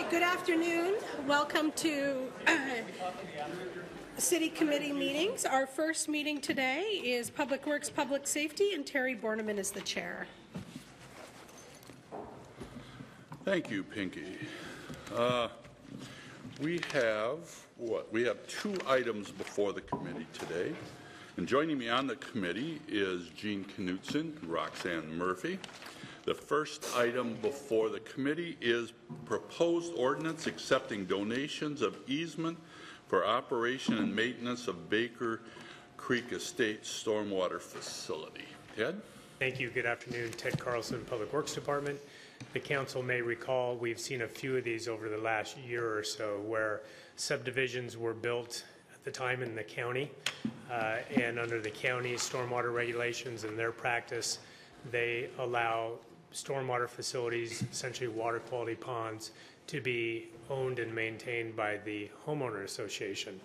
Good afternoon. Welcome to City Committee meetings. Our first meeting today is Public Works, Public Safety, and Terry Borneman is the chair. Thank you, Pinky. We have two items before the committee today. And joining me on the committee is Jean Knutson, Roxanne Murphy. The first item before the committee is proposed ordinance accepting donations of easement for operation and maintenance of Baker Creek Estate Stormwater Facility. Ted? Thank you. Good afternoon. Ted Carlson, Public Works Department. The council may recall we've seen a few of these over the last year or so where subdivisions were built at the time in the county and under the county's stormwater regulations and their practice, they allow stormwater facilities, essentially water quality ponds, to be owned and maintained by the homeowner association.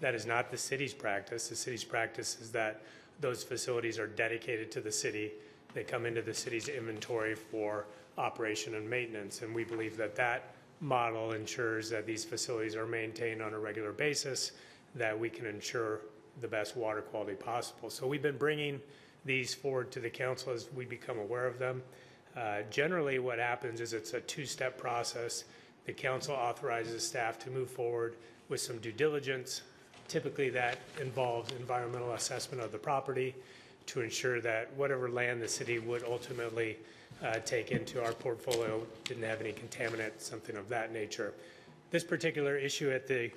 That is not the city's practice. The city's practice is that those facilities are dedicated to the city. They come into the city's inventory for operation and maintenance, and we believe that that model ensures that these facilities are maintained on a regular basis, that we can ensure the best water quality possible. So we've been bringing these forward to the council as we become aware of them. Generally what happens is it's a two-step process. The council authorizes staff to move forward with some due diligence. Typically that involves environmental assessment of the property to ensure that whatever land the city would ultimately take into our portfolio didn't have any contaminants, something of that nature. This particular issue at the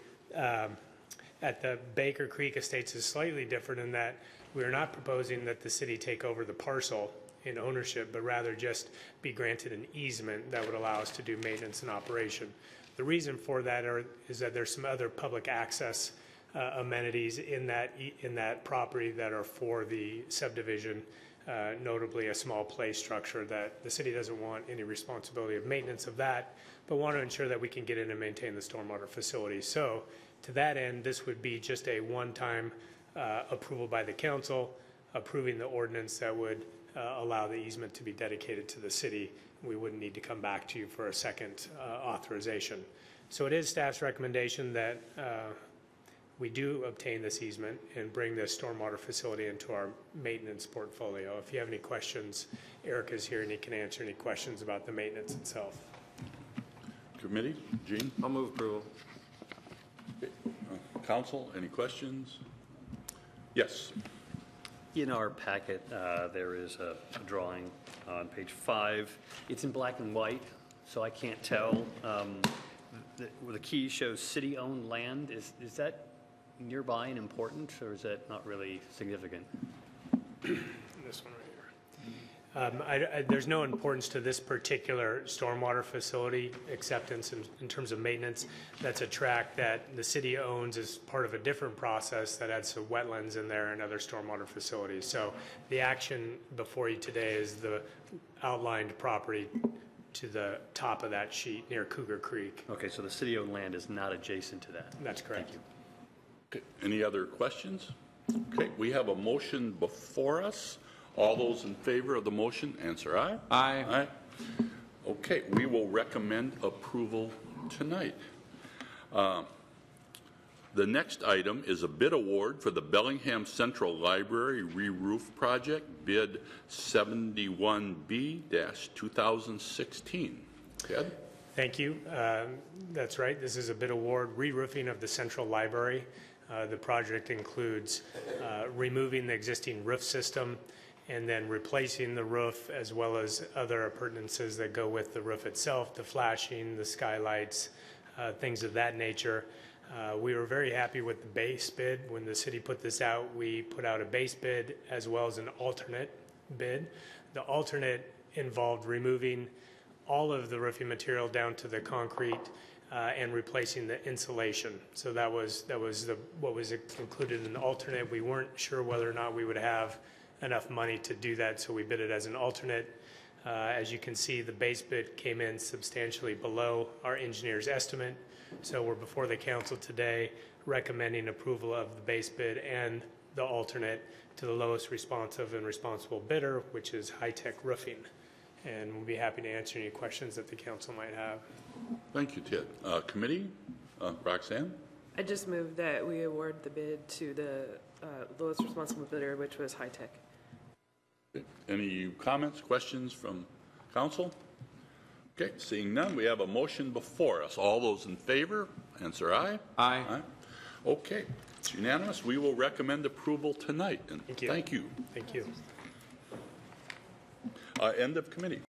Baker Creek Estates is slightly different in that we are not proposing that the city take over the parcel in ownership, but rather just be granted an easement that would allow us to do maintenance and operation. The reason for that is that there's some other public access amenities in that property that are for the subdivision, notably a small play structure that the city doesn't want any responsibility of maintenance of that, but want to ensure that we can get in and maintain the stormwater facility. So to that end, this would be just a one-time approval by the council, approving the ordinance that would allow the easement to be dedicated to the city. We wouldn't need to come back to you for a second authorization. So it is staff's recommendation that we do obtain this easement and bring this stormwater facility into our maintenance portfolio. If you have any questions, Eric is here and he can answer any questions about the maintenance itself. Committee, Jean? I'll move approval. Okay. Council, any questions? Yes. In our packet, there is a drawing on page 5. It's in black and white, so I can't tell. The key shows city-owned land. Is that nearby and important, or is that not really significant? This one right here. There's no importance to this particular stormwater facility acceptance in terms of maintenance. That's a tract that the city owns as part of a different process that adds some wetlands in there and other stormwater facilities. So the action before you today is the outlined property to the top of that sheet near Cougar Creek. Okay, so the city-owned land is not adjacent to that. That's correct. Thank you. Okay. Any other questions? Okay, we have a motion before us. All those in favor of the motion, answer aye. Aye. Aye. Okay, we will recommend approval tonight. The next item is a bid award for the Bellingham Central Library re-roof project, bid 71B-2016. Ted? Thank you. That's right. This is a bid award re-roofing of the Central Library. The project includes removing the existing roof system and then replacing the roof as well as other appurtenances that go with the roof itself, the flashing, the skylights, things of that nature. We were very happy with the base bid. When the city put this out, we put out a base bid as well as an alternate bid. The alternate involved removing all of the roofing material down to the concrete and replacing the insulation. So that was what was included in the alternate. We weren't sure whether or not we would have enough money to do that, so we bid it as an alternate. As you can see, the base bid came in substantially below our engineer's estimate. So we're before the council today recommending approval of the base bid and the alternate to the lowest responsive and responsible bidder, which is High Tech Roofing. and we'll be happy to answer any questions that the council might have. Thank you, Ted. Committee, Roxanne? I just moved that we award the bid to the lowest responsible bidder, which was High Tech. Okay. Any comments, questions from council? Okay, seeing none, we have a motion before us. All those in favor, answer aye. Aye. Okay, it's unanimous. We will recommend approval tonight. And Thank you. Thank you. Thank you. End of committee.